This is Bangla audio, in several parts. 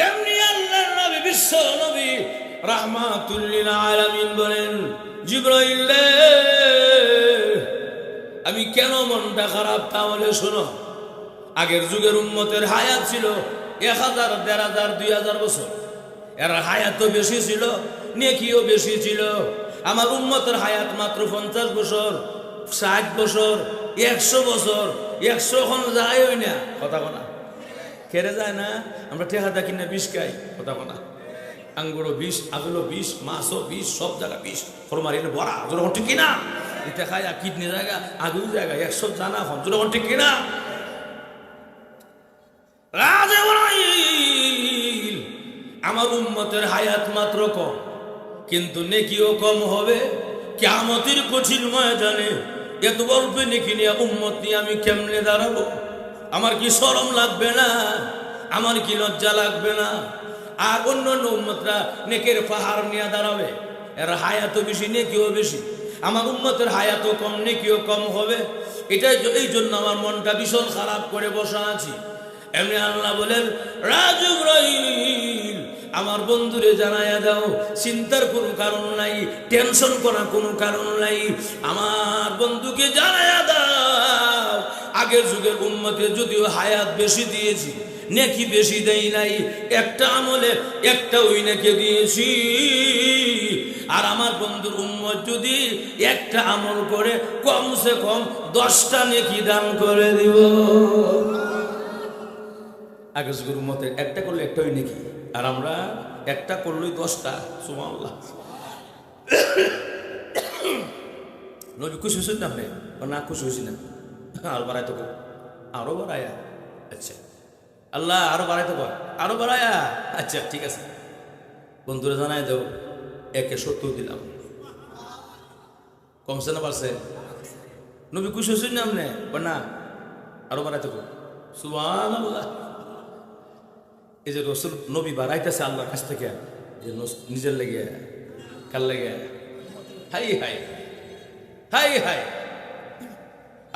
এমনি আল্লাহর নবী বিশ্ব নবী রাহমাতুল লিল আলামিন বলেন, জিবরাইল রে, আমি কেন মনটা খারাপ তাহলে শোনো। আগের যুগের উম্মতের হায়াত ছিল 1000, 1500, 2000 বছর। এর হায়াতও বেশি ছিল, নেকিও বেশি ছিল। আমার উম্মতের হায়াত মাত্র 50 বছর, 60 বছর, 100 বছর। 100 এখন যায় ওই না, কথা বলা খেরে যায় না। আমরা ঠেহাদা কিনে বিষ খাই, কথা বলা। আঙ্গুরও বিষ, আগুলো বিষ, মাছও বিষ, সব জায়গা বিষ। ফরমার এনে বড়া যখন ঠিক কিনা এটা খায়, কিডনি জায়গা, আগুর জায়গা, 100 জানা হন যখন ঠিক কিনা। আমার উম্মতের হায়াত মাত্র কম, কিন্তু নেকিও কম হবে। কিয়ামতের কঠিন ময়দানে এত অল্প নেকি নিয়ে উম্মত নিয়ে আমি কেমনে দাঁড়াবো? আমার কি শরম লাগবে না? আমার কি লজ্জা লাগবে না? আর অন্য অন্য উম্মতরা নেকের পাহাড় নিয়ে দাঁড়াবে। এর হায়াতও বেশি, নেকিও বেশি। আমার উম্মতের হায়াতও কম, নেকিও কম হবে। এই জন্য আমার মনটা ভীষণ খারাপ করে বসা আছি। এমনি আল্লাহ বলেন, জিবরাইল, আমার বন্ধুরে জানায়া দাও, চিন্তার কোনো কারণ নাই, টেনশন করার কোনো কারণ নাই। আমার বন্ধুকে জানায়া দাও, আগের যুগের উম্মতে যদিও হায়াত বেশি দিয়েছি, নেকি বেশি দেই নাই, একটা আমলে একটা ওই নেকি দিয়েছি। আর আমার বন্ধুর উম্মত যদি একটা আমল করে কমসে কম 10টা নেকি দান করে দিব। আগের যুগের উম্মতে একটা করলে একটা ওই নেকি, আর আমরা একটা করলেই 10টা। সুবহানাল্লাহ। নবী খুশি হয়েছেন না আপনি? না খুশি হয়েছি না, আরো বাড়াই তো, আরো বাড়ায়া। আচ্ছা আল্লাহ আরো বাড়াই তো, আরো বাড়ায়া। আচ্ছা ঠিক আছে, বন্ধুরা জানাই দাও, 170 দিলাম। কমছে না বাড়ছে? নবী খুশি হয়েছেন না আপনি? না আরো বাড়াই তো। সুবহানাল্লাহ। এই যে রসুল নবী বাড়াইতেছে আল্লাহর কাছ থেকে, যে নিজের লেগে, কার লেগে? High high high high.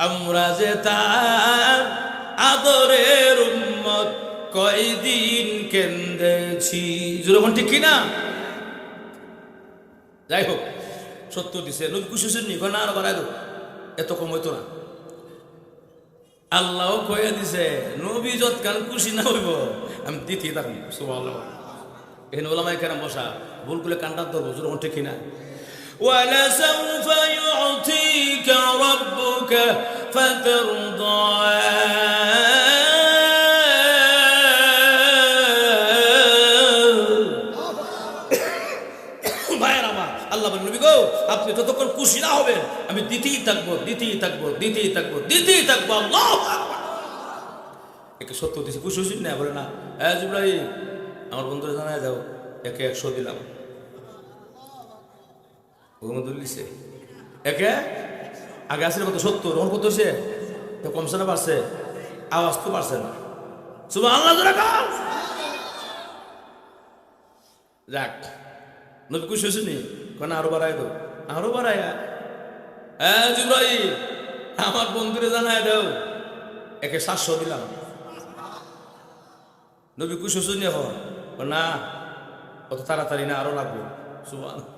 আমরা যে তার আদরের উম্মত, কয়দিন কেন্দেছি। যখন ঠিক কিনা? যাই হোক, সত্য দিছে। নবী খুশি হয়েছেন নি? না আরো বাড়াই দেব, এত কম হইতো না। আল্লাহ কয়ে দিছে, নবী যৎকাল খুশি না হইব আমি দিতেই থাকি। সুবহানাল্লাহ। এখানে ওলামায়ে কেরাম বসা, ভুল করলে কান্ডা ধরবো, যখন ঠিক কিনা? وَلَسَوْفَ يُعْطِيكَ رَبُّكَ فَتَرْضَىٰ। ভাইয়ের আমার, আল্লাহ বলেন, নবী গো, আপনি যতক্ষণ খুশি না হবেন আমি দিতেই থাকবো, দিতেই থাকবো, দিতেই থাকবো, দিতেই থাকবো। আল্লাহু আকবার। একে সত্য দিছি, খুশি হয়েছি না? বলে না, জিবরাইল, আমার বন্ধুরা জানায় দাও, একে 100 দিলাম। দিছে একে, আগে আসলে কত 70, রহন কত হয়েছে? তো কমছে না বাড়ছে? আওয়াজ তো বাড়ছে না। সুবহানাল্লাহ। যাক, নবী খুশি হয়েছে নি? কেন আরো বাড়াই দাও, আরো বাড়ায়া। জিবরাইল, আমার বন্ধুরে জানায় দাও, একে 700 দিলাম। নবী খুশি হয়েছে নি? এখন না, অত তাড়াতাড়ি না, আরো লাগবে। সুবহানাল্লাহ।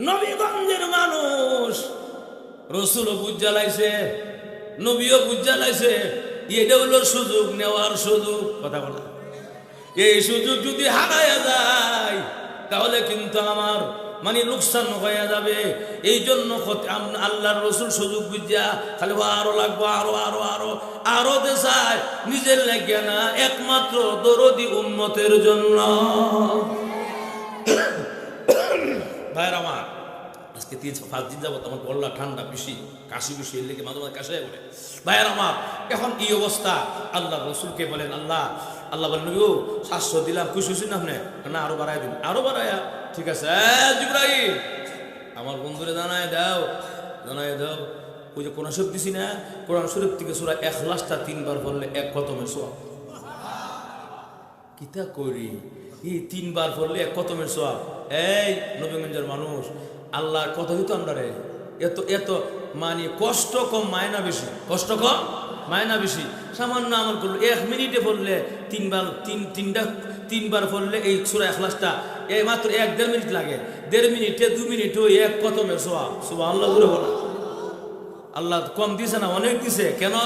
নবীগঞ্জের মানুষ রসুলও বুঝ জ্বালাইছে, নবীও বুঝ জ্বালাইছে। এটা হলো সুযোগ নেওয়ার সুযোগ, কথা বলা। এই সুযোগ যদি হারায়া যায় তাহলে কিন্তু আমার মানে লোকসান হয়ে যাবে। এই জন্য আল্লাহর রসুল সুযোগ বুঝা খালি আরো লাগবো, আরো আরো আরো আরো দেশায়, নিজের লাগে না, একমাত্র দরদি উম্মতের জন্য। ভাইয়ের আমার, আজকে 3-5 দিন যাবো আমার গলা ঠান্ডা বেশি, কাশি বেশি, এর লেগে মাঝে মাঝে কাশে বলে। ভাইয়ের আমার, এখন এই অবস্থা, আল্লাহ রসুলকে বলেন, আল্লাহ বলেন, নবী 700 দিলাম, খুশি হয়েছেন না আপনি? না আরো বাড়াই দিন, আরো বাড়ায়া। ঠিক আছে জিবরাইল, আমার বন্ধুরে জানায় দাও, জানায় দাও, ওই যে কোরআন শরীফ দিছি না, কোরআন শরীফ থেকে সূরা ইখলাসটা 3 বার পড়লে 1 খতমের সওয়াব। কিতা করি, এই 3 বার পড়লে 1 খতমের সওয়াব। এই নবীগঞ্জের মানুষ, আল্লাহর কথা হইতো আমরা রে, এত এত মানে কষ্ট কম, মায়না বেশি। কষ্ট কম, মায়না বেশি। সামান্য আমল করলো, 1 মিনিটে পড়লে তিনবার পড়লে এই সূরা ইখলাসটা এই মাত্র 1-1.5 মিনিট লাগে। 1.5 মিনিটে 2 মিনিটে এক কতমের সওয়াব। সুবহানাল্লাহ জোরে বলো। আল্লাহ কম দিছে না, অনেক দিছে। কেন?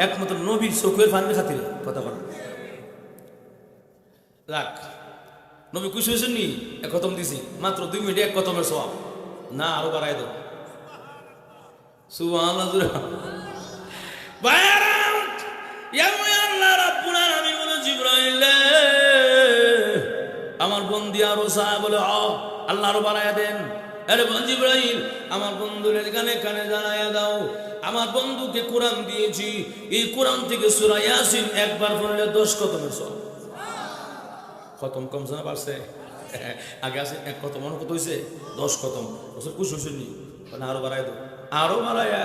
একমাত্র নবীর চোখের পানির খাতিরে। কথা বলেন রাখ, নবী খুশি হয়েছেন নি? এক খতম দিছি, মাত্র 2 মিনিটে এক খতমের সওয়াব। না আরো বাড়াই দাও। সুবহানাল্লাহ জোরে। বাইরা আল্লাহ রাব্বুল আলামিন বলে, জিবরাইল আমার বন্দি আরো চায় বলে, আল্লাহ আরো বাড়াইয়া দেন। আরে জিবরাইল আমার বন্ধুদের কানে কানে জানাইয়া দাও, আমার বন্ধুকে কোরআন দিয়েছি, এই কোরআন থেকে সূরা ইয়াসিন একবার পড়লে 10 খতমের সওয়াব। খতম কমছে না বাড়ছে? আগে আছে 1 খতম, মনে কত হয়েছে? 10 খতম। বছর খুশি হয়েছেন নি? আরো বাড়াই দাও, আরো বাড়াইয়া।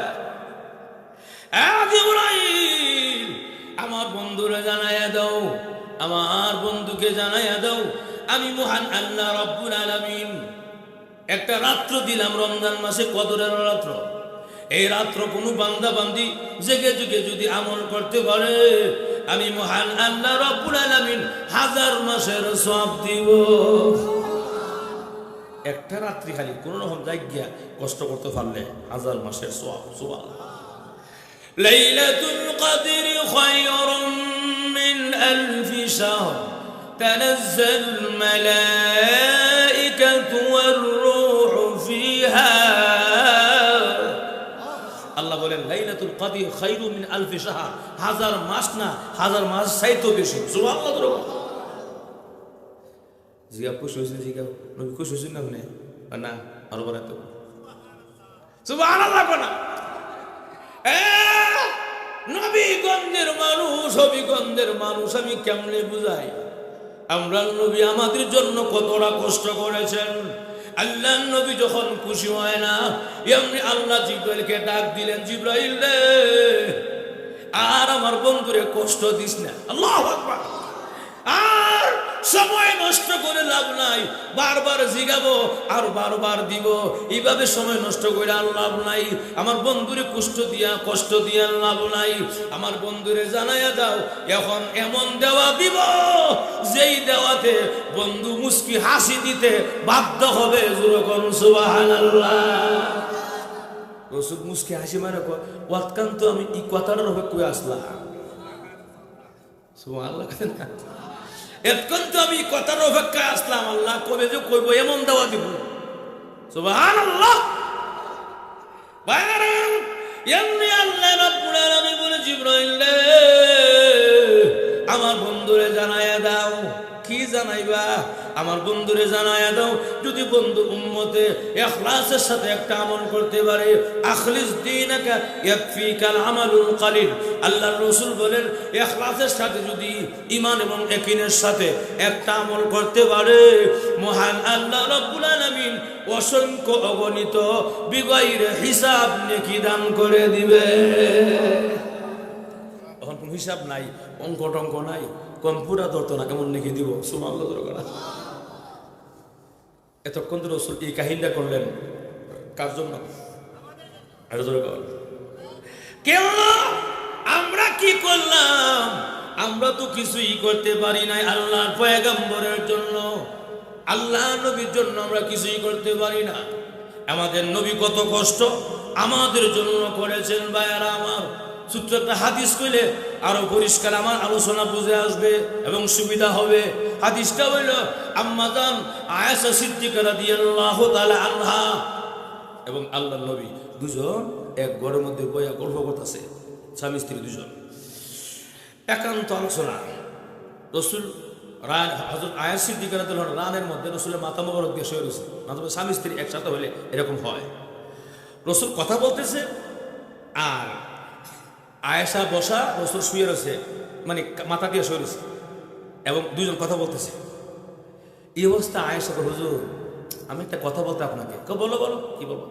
জিবরাইল আমার বন্ধুরে জানাইয়া দাও, আমার বন্ধুকে জানাইয়া দাও, আমি মহান আল্লাহ রাব্বুল আলামিন একটা রাত্র দিলাম, রমজান মাসে কদরের রাত্র। এই রাত্র কোনো বান্দা বান্দি জেগে জেগে যদি আমল করতে পারে, আমি মহান আল্লাহ রাব্বুল আলামিন 1000 মাসের সওয়াব দিব। একটা রাত্রি খালি কোন রকম জায়গা কষ্ট করতে পারলে 1000 মাসের সওয়াব। সুবহানাল্লাহ। লাইলাতুল কদরি খায়রুম মিন আলফি শাহর তানাজ্জালুল মালাইকাতু ওয়ার রূহু ফিহা। আল্লাহ বলেন লাইলাতুল কদর খায়রুম মিন আলফি শাহর, 1000 মাস না, 1000 মাস চাইতেও বেশি। সুবহানাল্লাহ। জিয়া খুশি হয়েছে, জিয়া নবী খুশি হয়েছেন না? না আরো বাড়াতে সুবহানাল্লাহ। কোনা নবীগঞ্জের মানুষ, হবিগঞ্জের মানুষ আমি কেমনে বুঝাই? আমরা নবী আমাদের জন্য কতটা কষ্ট করেছেন। আল্লাহ নবী যখন খুশি হয় না, এমনি আল্লাহ জিবরাইলকে ডাক দিলেন, জিবরাইল রে আর আমার বন্ধুরে কষ্ট দিস না। আল্লাহু আকবার। আর সময় নষ্ট করে লাভ নাই, বারবার জিগাবো আর বারবার দিব, এইভাবে সময় নষ্ট করে আর লাভ নাই। আমার বন্ধুরে কষ্ট দিয়া লাভ নাই। আমার বন্ধুরে জানাইয়া দাও, এখন এমন দেওয়া দিব যেই দেওয়াতে বন্ধু মুস্কি হাসি দিতে বাধ্য হবে। জোরে করুন সুবহানাল্লাহ। রসুল মুস্কি হাসি মারে ওয়াতকান তো আমি এই কথাটার হবে কই আসলাম। সুবহানাল্লাহ। এতক্ষণ তো আমি কথার অপেক্ষায় আসলাম, আল্লাহ কবে যে কইব এমন দেওয়া দিব। সুবহানাল্লাহ। এমনি আল্লাহ রাব্বুল আলামিন বলে, জিবরাইল আমার বন্ধুরে জানাইয়া দাও। কি জানাইবা? আমার বন্ধুরে জানাইয়া দাও, যদি বন্ধু উম্মতে ইখলাসের সাথে একটা আমল করতে পারে, আখলিস দীনাকা ইয়াকফিকাল আমালুল কলিল। আল্লাহর রাসূল বলেন, ইখলাসের সাথে যদি ঈমান এবং ইয়াকিনের সাথে একটা আমল করতে পারে, মহান আল্লাহ রাব্বুল আলামিন অসংখ্য অগণিত বিগয়রে হিসাব নেকি দান করে দিবে। এখন কোনো হিসাব নাই, অঙ্ক টঙ্ক নাই, কম্পুরা ধরতো না, কেমন নেকি দিব। সুবহানাল্লাহ। এতক্ষণ তো রাসূল এই কাহিনীটা করলেন কার জন্য? কেন? আমরা কি করলাম? আমরা তো কিছুই করতে পারি নাই আল্লাহর পয়গম্বরের জন্য, আল্লাহ নবীর জন্য আমরা কিছুই করতে পারি না। আমাদের নবী কত কষ্ট আমাদের জন্য করেছেন। ভাইয়ারা আমার, ছোট্ট একটা হাদিস কইলে আরো পরিষ্কার আমার আলোচনা বুঝে আসবে এবং সুবিধা হবে। হাদিসটা হইল আম্মা জান আয়েশা সিদ্দিকা রাদিয়াল্লাহু তাআলা আনহা এবং আল্লাহর নবী দুজন এক ঘরের মধ্যে বইয়া গল্প করতেছে, স্বামী স্ত্রী দুজন। একান্ত আলোচনা। রাসূল হযরত আয়েশা সিদ্দিকা রাদিয়াল্লাহু রানের মধ্যে রাসূলের মাথা মোবারক দিয়ে শুয়ে রয়েছে। মাত্র স্বামী স্ত্রী একসাথে হলে এরকম হয়। রাসূল কথা বলতেছে আর আয়েশা বসা, রাসূল শুয়ে রয়েছে, মানে মাথা দিয়ে শুয়ে রয়েছে এবং দুজন কথা বলতেছে। এই অবস্থা আয়েশা, হুজুর আমি একটা কথা বলতে আপনাকে। বলো বলো। কি বলবো?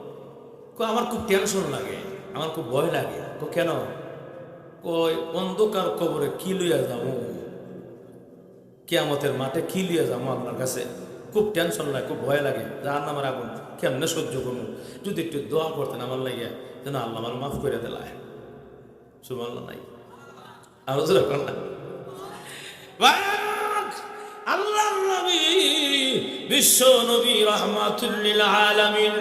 আমার খুব টেনশন লাগে, আমার খুব ভয় লাগে। কেন? কই অন্ধকার কবরে কি লইয়া যাবো, কিয়ামতের মাঠে কি লইয়া যাবো আপনার কাছে, খুব টেনশন লাগে, খুব ভয় লাগে। জাহান্নামের আগুন কেমনে সহ্য করবো? যদি একটু দোয়া করতেন আমার লাগে, যেন আল্লাহ আমার মাফ করে দিলায়। সুবহানাল্লাহ। নাই আল্লাহ নবী বিশ্ব নবী রাহমাতুল লিল আলামিন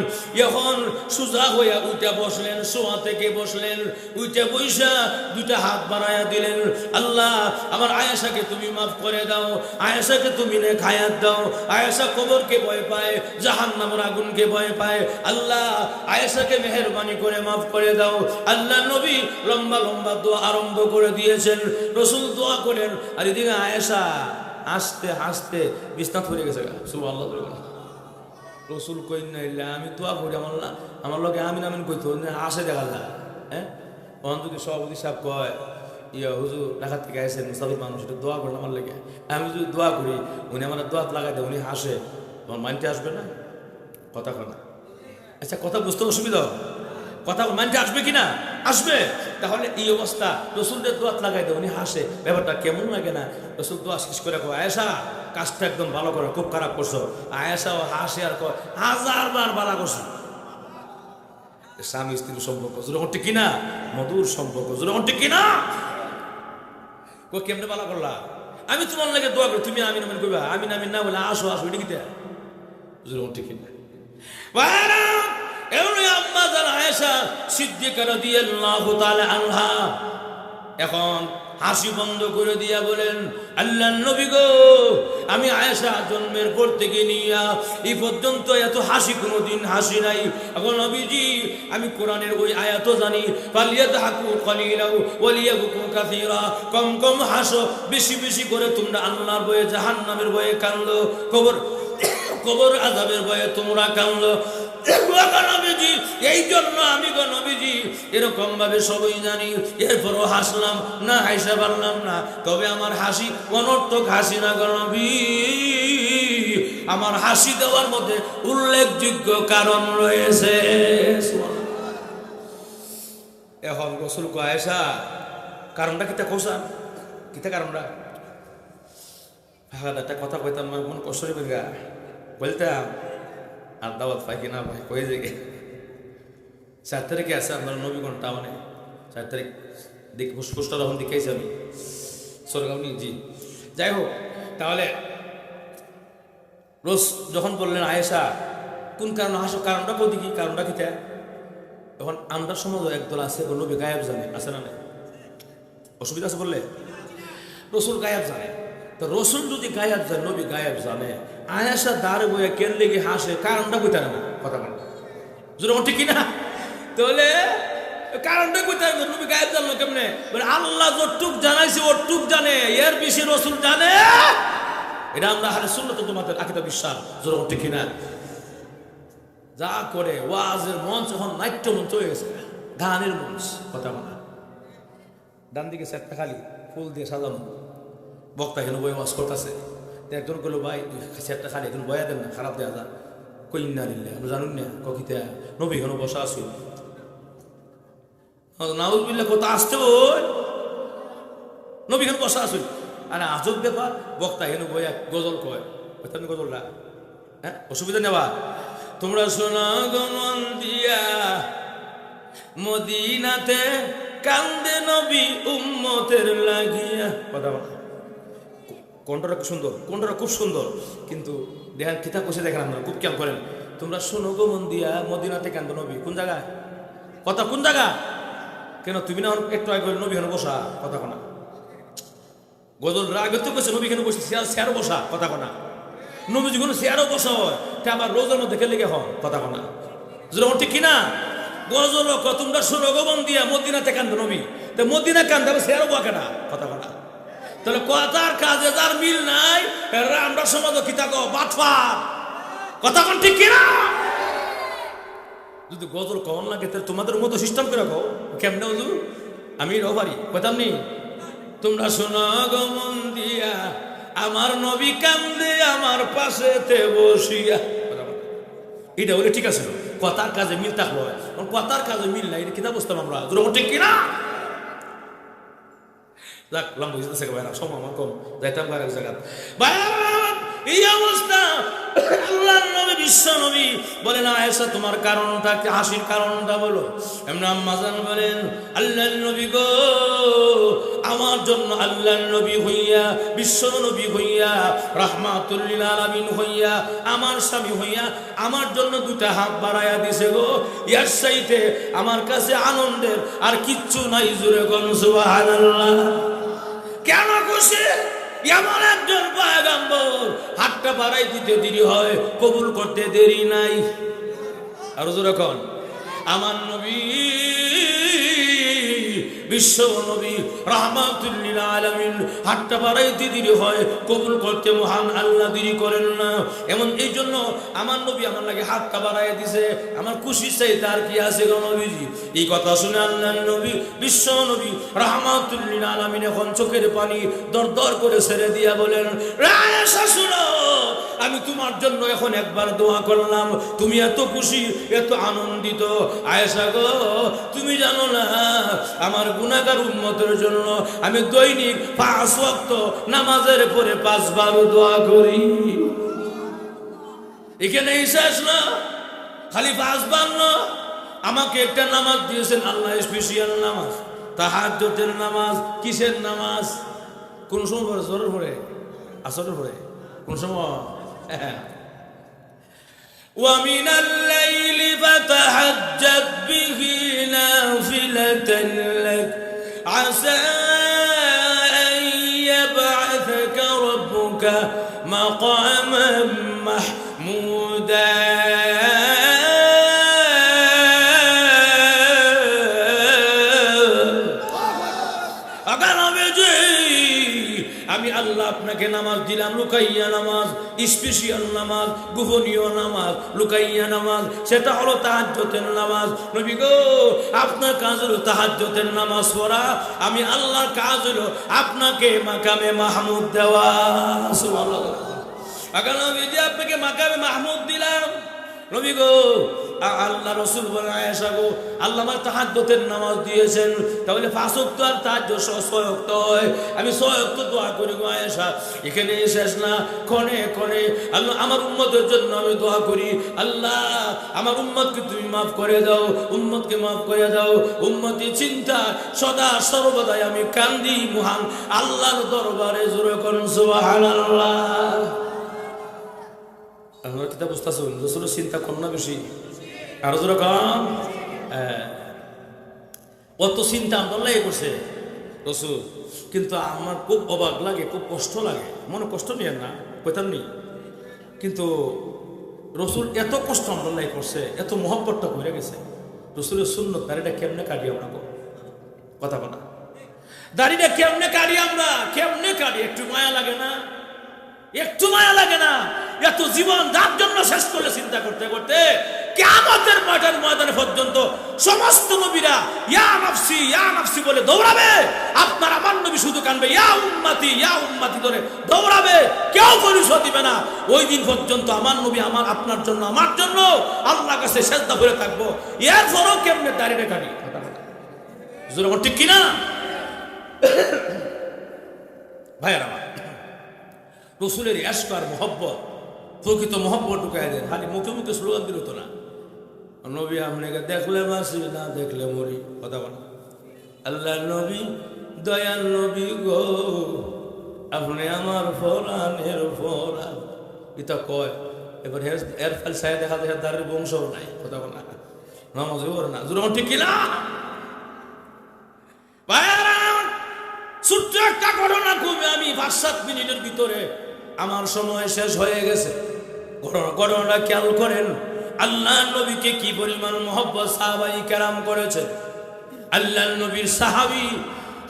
এখন সুজা হইয়া উঠে বসলেন, শোয়া থেকে বসলেন, উঠে বইসা দুইটা হাত বাড়াইয়া দিলেন, আল্লাহ আমার আয়েশাকে তুমি মাফ করে দাও, আয়েশাকে তুমি নেক হায়াত দাও। আয়েশা কবরকে ভয় পায়, জাহান্নামের আগুনকে ভয় পায়, আল্লাহ আয়েশাকে মেহেরবানি করে মাফ করে দাও। আল্লাহ নবী লম্বা লম্বা দোয়া আরম্ভ করে দিয়েছেন। রাসূল দোয়া করেন, আর এদিকে আয়েশা হাসতে হাসতে বিছনাত পড়ে গেছে। সুবহানাল্লাহ। রাসূল কইন না ইল্লা আমি দোয়া করি, আমার লগে আমিন আমিন কইতো আসে দেখা যায়। হ্যাঁ, ওখান যদি সভাপতি সাহেব কয় ইয়া হুজুর ঢাকা থেকে আইসেন মুসাফির মানুষ, একটু দোয়া করেন আমার লেগে, আমি যদি দোয়া করি উনি আমার দোয়াত লাগাই দেয়, উনি হাসে, তোমার মাইন্ডে আসবে না? কথা কনা আচ্ছা, কথা বুঝতে অসুবিধা, কথা মাইন্ডে আসবে কিনা? আসবে। তাহলে এই অবস্থা, রসুলদের দোয়াত লাগাই দেয়, উনি হাসে, ব্যাপারটা কেমন লাগে না? রসুল দোয়া শেষ করে কয় আয়েশা কাজটা একদম ভালো করো, খুব খারাপ করছো। আয়েশাও হাসে আর কয় 1000বার ভালো করছো। স্বামী স্ত্রীর সম্পর্ক যেরকম ঠিক কিনা, মধুর সম্পর্ক যেরকম ঠিক কিনা, কেমনে ভালো করলা? আমি তোমার লাগে দোয়া করি, তুমি আমিন আমিন কইবা, আমিন আমিন না বলে আসো আসো, এটা কিতা যেরকম ঠিক কিনা। আম্মা জান আয়েশা সিদ্দিকা রাদিয়াল্লাহু তাআলা আনহা এখন হাসি বন্ধ করে দিয়া বলেন, আল্লাহর নবী গো, আমি আয়েশা জন্মের পর থেকে নিয়া এই পর্যন্ত এত হাসি কোনোদিন হাসি নাই। এখন নবীজি আমি কোরআনের ওই আয়াতও জানি, ফালিয়াদহাকু কালিলাও ওয়ালিয়াবকু কাসীরা, কম কম হাসো, বেশি বেশি করে তোমরা আল্লাহর ভয়ে জাহান্নামের ভয়ে কাঁদো, কবর আযাবের ভয়ে তোমরা কাঁদো। নবীজি এই জন্য আমি গো নবীজি এরকম ভাবে সবই জানি, এরপরও হাসলাম না, হাসা পারলাম না। তবে আমার হাসি অনর্থক হাসি না গো নবী, আমার হাসি দেওয়ার মধ্যে উল্লেখযোগ্য কারণ রয়েছে। এখন রাসূল কয় আয়েশা কারণটা কিতা কইছা, কিতা কারণটা? হ্যাঁ একটা কথা কইতাম, মন কষ্ট হইবে গা, বলতাম আর দাওয়াত পাই কিনা ভাই কয়ে যে 4 তারিখে আছে আপনার নবীগণটা, মানে 4 তারিখ দেখি ফুসফুসটা তখন দেখেছি আমি সরগামনি জি। যাই হোক, তাহলে রোজ যখন বললেন আয়েশা কোন কারণে হাসো, কারণটা কই দেখি, কারণটা কিতা? তখন আমরা সমাজ একদল আছে নবী গায়েব জানে, আছে না নাই? অসুবিধা আছে বললে? রসুল গায়েব জানে, তো রসুল যদি গায়েব জানে, নবী গায়েব জানে, আয়েশা দাঁড়ে বইয়া কেন লেগে হাসে, কারণটা কইতে না কথা বলে যেরকম ঠিক কিনা? তাহলে কারণটা কইতে হবে, নবী গায়েব জানলো কেমনে? বলে আল্লাহ যতটুক জানাইছে ওটুক জানে, এর বেশি রসুল জানে। এটা আমরা আহলে সুন্নাত ওয়াল জামাতের আকীদা বিশ্বাস, যেরকম ঠিক কিনা? যা করে ওয়াজের মঞ্চ এখন নাট্য মঞ্চ হয়ে গেছে, গানের মঞ্চ, কথা বলা। ডান দিকে 4টা খালি ফুল দিয়ে সাজানো, বক্তা হেন বই ওয়াজ করতেছে, একজন করলো ভাই 4টা খালি, এখন বয়া দেন না, খারাপ দেওয়া যা কইনা নিলে আপনি জানুন না ককিতা নবী এখানে বসা আসিল নাউজুবিল্লাহ, কত আসতে ওই নবী এখানে বসা আসিল। আর আজব ব্যাপার, বক্তা হেন বইয়া গজল কয়, আপনি গজলটা হ্যাঁ অসুবিধা নেওয়া। তোমরা শোনা গমন দিয়া মদিনাতে কান্দে নবী উম্মতের লাগিয়া, কথা বলা কোনটা খুব সুন্দর, কোনটা খুব সুন্দর, কিন্তু দেখেন কিতাব বসে দেখেন আপনারা খুব খেয়াল করেন। তোমরা শোনো গো মন দিয়া মদিনাতে কান্দে নবী, কোন জায়গায় কথা, কোন জায়গা? কেন তুমি না একটু আগে নবী এখানে বসা, কথা কোনা গজল রাগে তো কেছে নবী এখানে বসে চেয়ার বসা, কথা কোনা নবী যখন চেয়ারও বসা হয় তা আবার রোজার মধ্যে খেলে গে হন, কথা কোনা যেরকম ঠিক কিনা? গজল তোমরা শোনো গো মন দিয়া মদিনাতে কান্দে নবী, তো মদিনা কান্দে আবার চেয়ারও বকে না, কথা কোনা। তাহলে কথার কাজে যার মিল নাই, আমরা সমাজ কি থাকো বাটফার, কথা কোন ঠিক কিনা? যদি গজল কমন লাগে তাহলে তোমাদের মতো সিস্টেম করে কও, কেমনে হুজুর আমি রবারি কইতাম নি। তোমরা শোনো গো মন দিয়া আমার নবী কান্দে আমার পাশেতে বসিয়া, এটা বলে ঠিক আছে, কথার কাজে মিল থাকলো, কথার কাজে মিল নাই, এটা কিনা বুঝতাম আমরা, যেরকম ঠিক কিনা? যাক লম্বা বুঝতেছে ভাইরা, সময় আমার কম, যাইতাম এক জায়গা। এই অবস্থা আল্লাহর নবী বিশ্ব নবী বলেন আয়েশা তোমার কারণটা কি, হাসির কারণটা বলো। এমন আম্মা জান বলেন আল্লাহর নবী গো, আমার জন্য আল্লাহর নবী হইয়া বিশ্ব নবী হইয়া রাহমাতুল লিল আলামিন হইয়া আমার স্বামী হইয়া আমার জন্য দুটা হাত বাড়াইয়া দিছে গো, এর চাইতে আমার কাছে আনন্দের আর কিচ্ছু নাই। জোরে কোন সুবহানাল্লাহ। কেন খুশি? এমন একজন পয়গম্বর হাতটা বাড়াই দিতে দেরি হয়, কবুল করতে দেরি নাই। আর যখন আমার নবী বিশ্ব নবী রাহমাতুল লিল আলামিন হাতটা বাড়াইতে দেরি হয়, কবুল করতে মহান আল্লাহ দেরি করেন না। এমন এই জন্য আমার নবী আমার লাগে হাতটা বাড়াইয়া দিছে, আমার খুশি চাই তার কি আছে গো নবীজি। এই কথা শুনে আল্লাহর নবী বিশ্ব নবী রাহমাতুল লিল আলামিন এখন চোখের পানি দর দর করে ছেড়ে দিয়া বলেন আয়েশা শুনো, আমি তোমার জন্য এখন একবার দোয়া করলাম, তুমি এত খুশি এত আনন্দিত। আয়েশা গো তুমি জানো না আমার গুনাহগার উম্মতের জন্য আমি দৈনিক 5 ওয়াক্ত নামাজের পরে 5 বার দোয়া করি। এখানে শেষ না, খালি 5 বার না, আমাকে একটা নামাজ দিয়েছেন আল্লাহ, স্পেশাল নামাজ, তাহাজ্জুদের নামাজ। কিসের নামাজ? কোন সময় পড়ে? জোহরের পরে, আসরের পরে, কোন সময়? ومن الليل فتهجد به نافلة لك عسى أن يبعثك ربك مقاما محمودا আমি আল্লাহ আপনাকে নামাজ দিলাম, লুকাইয়া নামাজ, স্পেশাল নামাজ, গোপনীয় নামাজ, লুকাইয়া নামাজ, সেটা হলো তাহাজ্জুদের নামাজ। নবী গো আপনার কাজ হলো তাহাজ্জুদের নামাজ পড়া, আমি আল্লাহর কাজ হলো আপনাকে মাকামে মাহমুদ দেওয়া। সুবহানাল্লাহ। আগামী নবী আপনাকে মাকামে মাহমুদ দিলাম। নবী গো আল্লাহ রাসূল বলেন আয়েশা গো আল্লাহ আমার তাহাজ্জুদের নামাজ দিয়েছেন, তাহলে 5 ওয়াক্ত আর তাহাজ্জুদ 6 ওয়াক্ত হয়, আমি 6 ওয়াক্ত দোয়া করি গো আয়েশা। এখানে শেষ না, ক্ষণে ক্ষণে আল্লাহ আমার উম্মতের জন্য আমি দোয়া করি, আল্লাহ আমার উম্মতকে তুমি মাফ করে দাও, উম্মতকে মাফ করে দাও। উম্মতি চিন্তা সদা সর্বদাই আমি কান্দি মহান আল্লাহর দরবারে। জোরে করুন সুবহানাল্লাহ। আমরা কিতাব বুঝতেছি রসুলের চিন্তা কম না বেশি? আরো জোরে কম। অত চিন্তা আমরা করছে রসুল, কিন্তু আমার খুব অবাক লাগে, খুব কষ্ট লাগে, মনে কষ্ট নিয়ে না কইতাম নি, কিন্তু রসুল এত কষ্ট আমরা করছে, এত মহব্বতটা করে গেছে। রসুলের সুন্নত দাড়িটা কেমনে কাটি আমরা, কথা বলা দাড়িটা কেমনে কাটি আমরা, কেমনে কাটি? একটু মায়া লাগে না? একটু মায়া লাগে না? এত জীবন যার জন্য শেষ করলে চিন্তা করতে করতে কিয়ামতের ময়দানে পর্যন্ত সমস্ত নবীরা ইয়া নাফসি বলে দৌড়াবে, আপনার আমার নবী শুধু কানবে ইয়া উম্মতি ধরে দৌড়াবে, কেউ পরিচয় দিবে না। ওই দিন পর্যন্ত আমার নবী আমার আপনার জন্য আমার জন্য আল্লাহর কাছে সেজদা করে থাকবো। এরপরও কেমনে দাঁড়িয়ে কাটি? জোরে ঠিক কিনা ভাইয়েরা? রসুলের ইশক আর মহব্বত, প্রকৃত মহব্বত ঢুকাই দেন, খালি মুখে মুখে স্লোগান দিল তো না। নবী আপনাকে দেখলে বাসি, না দেখলে মরি, কথা বলা। আল্লাহ নবী দয়াল নবী গো আপনি আমার ফরানের ফরান, এটা কয়। এবার এর ফল সাহেব দেখা যায় তার বংশও নাই, কথা বলা। নামাজও করে না, জোর ঠিক কিনা? ছোট্ট একটা ঘটনা খুবই, আমি 5-7 মিনিটের ভিতরে আমার সময় শেষ হয়ে গেছে। ঘটনাটা খেয়াল করেন, আল্লাহ নবীকে কি পরিমাণ মহব্বত সাহাবাই কেরাম করেছে। আল্লাহ নবীর সাহাবী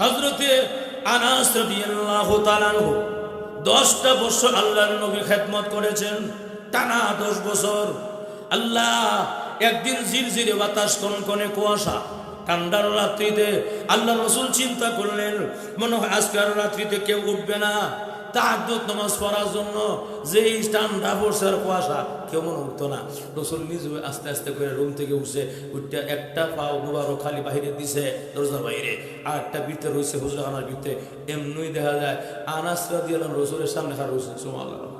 হযরতে আনাস রাদিয়াল্লাহু তাআলা 10টা বছর আল্লাহ নবী খেদমত করেছেন, টানা 10 বছর। আল্লাহ একদিন ঝিরঝিরে বাতাস, কনকনে কুয়াশা, ঠান্ডার রাত্রিতে আল্লাহ রসুল চিন্তা করলেন মনে হয় আজকের রাত্রিতে কেউ উঠবে না তাহাজ্জুদ নামাজ পড়ার জন্য। যেই ঠান্ডা পড়ছে আর কুয়াশা, কেউ মনে উঠতো না। রসুল নিজে আস্তে আস্তে করে রুম থেকে উঠছে, উঠতে একটা পাও মুবারক খালি বাহিরে দিছে দরজার বাইরে, আর একটা ভিতরে রয়েছে হুজরাখানার ভিতরে। এমনি দেখা যায় আনাস রাদিয়াল্লাহু রসুলের সামনে খাড়া রয়েছে। সুবহানাল্লাহ।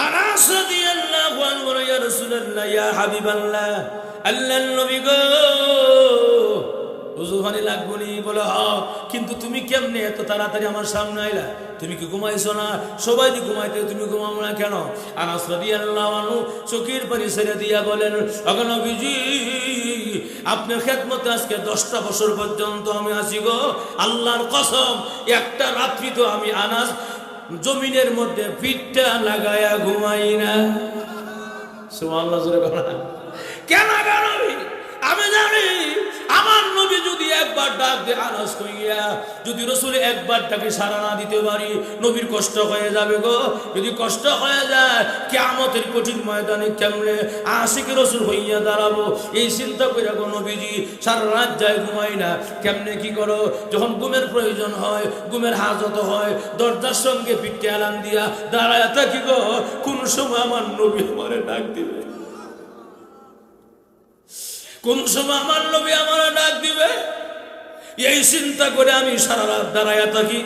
আনাস রাদিয়াল্লাহু আনহু বলে, ইয়া রাসূলুল্লাহ, ইয়া হাবিবাল্লাহ, আল্লাহর নবী গো, ওযু পানি লাগবে নি? বলে হ্যাঁ। কিন্তু তুমি কেমনে এত তাড়াতাড়ি আমার সামনে আইলা? তুমি কি ঘুমাইছো না? সবাই দি ঘুমাইতে, তুমি ঘুমাও না কেন? আনাস রাদিয়াল্লাহু আনহু চোখের পানি ছেড়ে দিয়া বলেন, ওগো নবীজি, আপনার খেদমতে আজকে 10টা বছর পর্যন্ত আমি আছি গো। আল্লাহর কসম, একটা রাত্রি তো আমি আনাস জমিনের মধ্যে পিঠটা লাগায়া ঘুমাই না। সুবহানাল্লাহ, জোরে বলেন। কেন নবী? আমি জানি আমার নবী যদি একবার ডাক দে আনাস কইয়া, যদি রাসূল একবার তাকে সাড়া না দিতে পারি, নবীর কষ্ট হয়ে যাবে গো। যদি কষ্ট হয়ে যায়, কিয়ামতের কঠিন ময়দানে কেমনে আশিক রাসূল হইয়া দাঁড়াবো, এই চিন্তা করে গো নবীজি সারা রাত যায় ঘুমাই না। কেমনে কি করো? যখন ঘুমের প্রয়োজন হয়, ঘুমের হাজত হয়, দরজার সঙ্গে পিঠে আলান দিয়া দাঁড়ায় থাকি গো, কোন সময় আমার নবী আমারে ডাক দিবে, কোন সময় আমার নবী আমার ডাক দিবে, এই চিন্তা করে আমি সারা রাত দাঁড়াইয়া থাকি।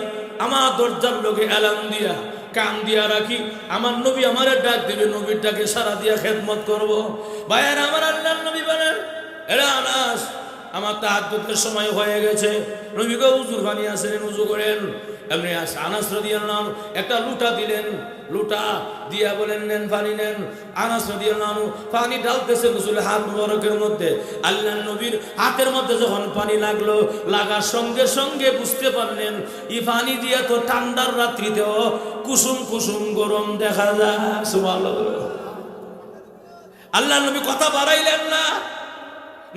আমার দরজার লোকে অ্যালার্ম দিয়া কান দিয়া রাখি, আমার নবী আমার ডাক দিবে, নবীর ডাকে সারা দিয়া খেদমত করব। ভাইয়ের আমার আল্লাহর নবী বলেন, এরা আনাস, আমার তাহাজ্জুদের সময় হয়ে গেছে, নবী গো উযুর পানি আসেন, উযু করেন। এমনি আনাস রাদিয়াল্লাহু আনহু একটা লুটা দিলেন, লুটা দিয়া বলেন নেন পানি নেন। আনাস রাদিয়াল্লাহু আনহু পানি ঢালতেছে রাসূলের হাত মুবারকের মধ্যে। আল্লাহর নবীর হাতের মধ্যে যখন পানি লাগলো, লাগার সঙ্গে সঙ্গে বুঝতে পারলেন এই পানি দিয়া তো ঠান্ডার রাত্রিতেও কুসুম কুসুম গরম দেখা যায়। সুবহানাল্লাহ। আল্লাহর নবী কথা বাড়াইলেন না,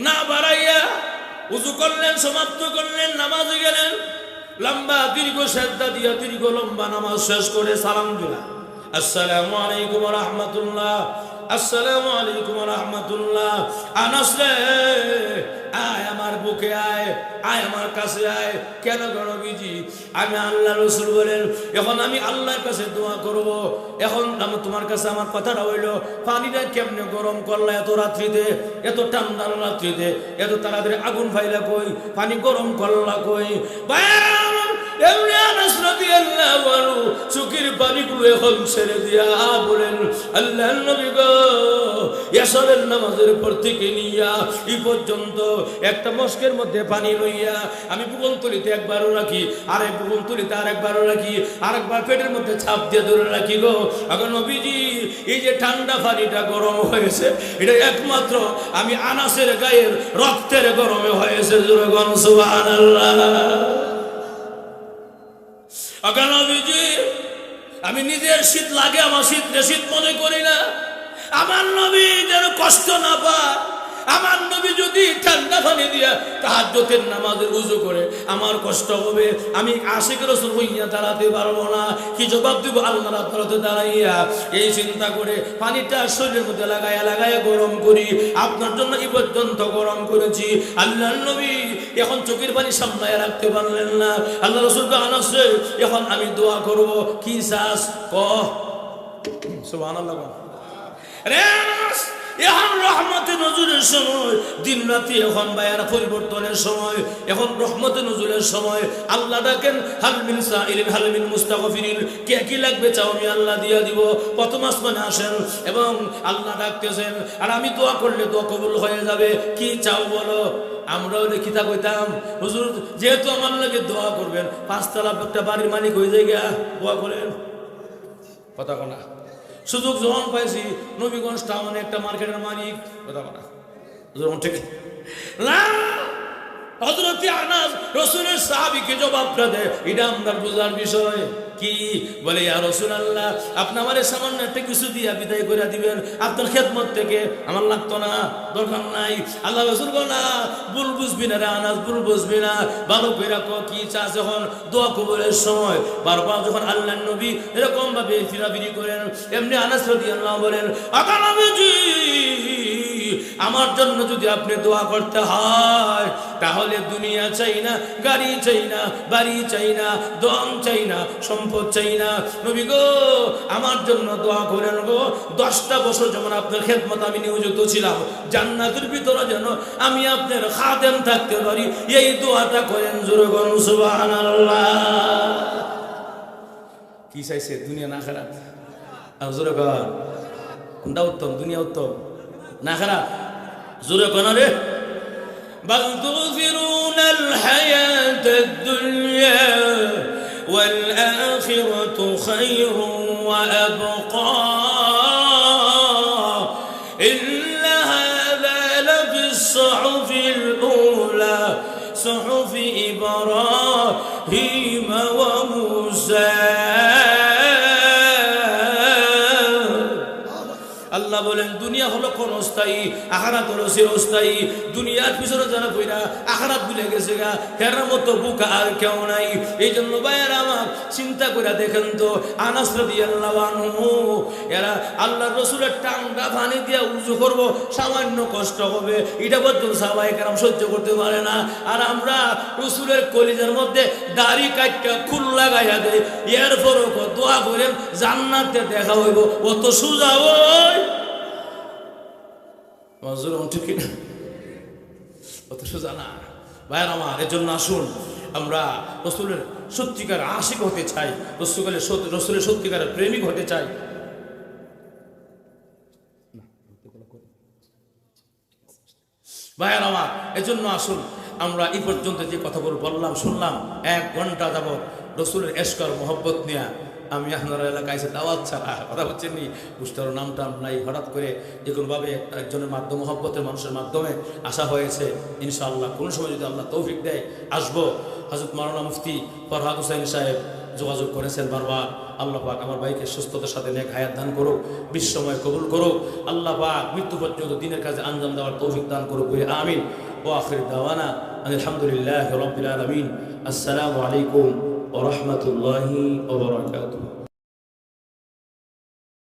না বাড়াইয়া উযু করলেন, সমাপ্ত করলেন, নামাজে গেলেন। লম্বা দীর্ঘ সেজদা দিয়া দীর্ঘ লম্বা নামাজ শেষ করে সালাম দিলেন, আসসালামু আলাইকুম ওয়া রাহমাতুল্লাহ, আসসালামু আলাইকুম ওয়া রাহমাতুল্লাহ। আনাস রে, আয় আমার বুকে আয়, আয় আমার কাছে আয়। কেন গো নবীজি? আমি আল্লাহ রাসূল বলেন, এখন আমি আল্লাহর কাছে দোয়া করব। এখন আমি তোমার কাছে আমার কথাটা হইল, পানিটা কেমনে গরম করলা এত রাত্রিতে, এত ঠান্ডার রাত্রিতে, এত তাড়াতাড়ি আগুন ফাইলা কই, পানি গরম করলা কই? চোখের পানিগুলো এখন ছেড়ে দিয়া বলেন, আল্লাহর নবী গো, এশারের নামাজের পর থেকে নিয়া এই পর্যন্ত একটা মস্কের মধ্যে পানি লইয়া আমি বুকন তুলিতে একবারও রাখি, আরেক বুকন তুলিতে আরেকবারও রাখি, আরেকবার পেটের মধ্যে ছাপ দিয়ে ধরে রাখি গো। এখন নবীজি, এই যে ঠান্ডা পানিটা গরম হয়েছে, এটা একমাত্র আমি আনাসের গায়ের রক্তের গরমে হয়েছে। জোরে গণ সুবহানাল্লাহ। নবীজি, আমি নিজের শীত লাগে, আমার শীত মনে করি না। আমার নবী যেন কষ্ট না পায়, আমার নবী যদি ঠান্ডা পানি দিয়া তাহাজ্জুদের নামাজে উযু করে আমার কষ্ট হবে, আমি আশিক রাসূল হইয়া দাঁড়াতে পারবো না। কি জবাব দিব আল্লাহর আদালতে দাঁড়াইয়া? এই চিন্তা করে পানিটা শরীরের মধ্যে লাগাইয়া লাগাইয়া গরম করি, আপনার জন্য এই পর্যন্ত গরম করেছি। আল্লাহর নবী এখন চোখের পানি সামলাইয়া রাখতে পারলেন না। আল্লাহ রাসূলকে আনাসে, এখন আমি দোয়া করব, কি চাস ক। সুবহানাল্লাহ। রে আনাস, এখন রহমতে নজরুলের সময়, দিন রাতি এখন বায়ার পরিবর্তনের সময়, এখন রহমতে নজরুলের সময়। আল্লাহ ডাকেন, হাল মিন সাইলিন হাল মিন মুস্তাগফিরিন, কে কি লাগবে চাও, আমি আল্লাহ দিয়া দিব। প্রথম আসমানে আসেন এবং আল্লাহ ডাকতেছেন, আর আমি দোয়া করলে দোয়া কবুল হয়ে যাবে। কি চাও বলো। আমরাও লিখিতা কইতাম, হুজুর যেহেতু আমার লাগে দোয়া করবেন, 5 তলা একটা বাড়ির মালিক হয়ে যায় গিয়া দোয়া করেন। কথা কোনা সুযোগ যখন পাইছি, নবীগঞ্জ টাউনে একটা মার্কেটের মালিক, কথা বলা ঠিক না। হযরত আনাস রাসূলের সাহাবীকে জবাবটা দেয়, এটা আমার বুঝার বিষয়। কি বলে, ইয়া রাসূলুল্লাহ, আপনি আমারে সামান্য একটা কিছু দিয়া বিদায় করে দিবেন, আপনার খেদমত থেকে আমার লাগতো না, দরকার নাই। আল্লাহ রাসূল বলেন, না, ভুল বুঝবি না রে আনাস, ভুল বুঝবি না, ভালো করে রাখো। কি চাস? যখন দোয়া কবুলের সময় বারবার যখন আল্লাহর নবী এরকম ভাবে ফিরাফিরি করেন, এমনি আনাস রাদিয়াল্লাহু বলেন, আকা নবীজি, আমার জন্য যদি আপনি দোয়া করতে হয়, তাহলে দুনিয়া চাই না, গাড়ি চাই না, বাড়ি চাই না, ধন চাই না, সম্পদ চাই না। নবী গো, আমার জন্য দোয়া করেন গো, 10টা বছর যেমন আপনার খেদমত আমি নিয়োজিত ছিলাম, জান্নাতের ভিতরে যেন আমি আপনার খাদেম থাকতে পারি, এই দোয়াটা করেন। জোরে বলুন সুবহানাল্লাহ। কি চাইছে দুনিয়া না খারাপ? আর জোরে কর কোনটা উত্তম? দুনিয়া উত্তম না খারাপ? জোরে কর রে। بل تؤثرون الحياة الدنيا والآخرة خير وأبقى إن هذا لفي الصحف الأولى صحف إبراهيم وموسى আল্লাহ বলেন দুনিয়া হলো ক্ষণস্থায়ী, আখিরাত হলো চিরস্থায়ী। দুনিয়ার পিছনে যারা কইরা আখিরাত ভুলে গেছে গা, হের মতো বোকা আর কেউ নাই। এই জন্য ভাইয়ের আমার চিন্তা করে দেখেন তো, আনাস রাদিয়াল্লাহু আনহু এরা আল্লাহর রাসূলের টাঙ্গা পানি দিয়ে উযু করব, সামান্য কষ্ট হবে, এটা পর্যন্ত সাহাবায়ে কেরাম সহ্য করতে পারে না। আর আমরা রাসূলের কলিজার মধ্যে দাড়ি কাটটা খুল লাগাইয়া দেয়, এরপরও দোয়া করেন জান্নাতে দেখা হইব। অত সোজা ওই অত সোজা না ভাইয়ের আমার। এর জন্য আসুন আমরা রাসূলের সত্যিকার আশিক হতে চাই, রাসূলের সত্যিকারের প্রেমিক হতে চাই। ভাইয়ের আমার এর জন্য আসুন আমরা এই পর্যন্ত যে কথাগুলো বললাম শুনলাম, 1 ঘন্টা যাবৎ রাসূলের ইশক আর মহব্বত নিয়ে আমি আপনার এলাকায় এসে দাওয়াত ছাড়া কথা বলছেন নি, বুঝতেও নামটা নাই, হঠাৎ করে যেকোনোভাবে একজনের মাধ্যমে মহব্বতের মানুষের মাধ্যমে আসা হয়েছে। ইনশাআল্লাহ কোনো সময় যদি আল্লাহ তৌফিক দেয় আসবো। হযরত মাওলানা মুফতি ফরহাদ হোসেন সাহেব যোগাযোগ করেছেন বারবার। আল্লাহ পাক আমার ভাইকে সুস্থতার সাথে নেক হায়াত দান করুক, বিশ্বময় কবুল করুক। আল্লাহ পাক মৃত্যু পর্যন্ত দিনের কাজে আঞ্জাম দেওয়ার তৌফিক দান করুক। আমিন। ওয়া আখির দাওয়ানা আলহামদুলিল্লাহি রাব্বিল আলামিন। আসসালামু আলাইকুম ওয়া রাহমাতুল্লাহি ওয়া বারাকাতুহু।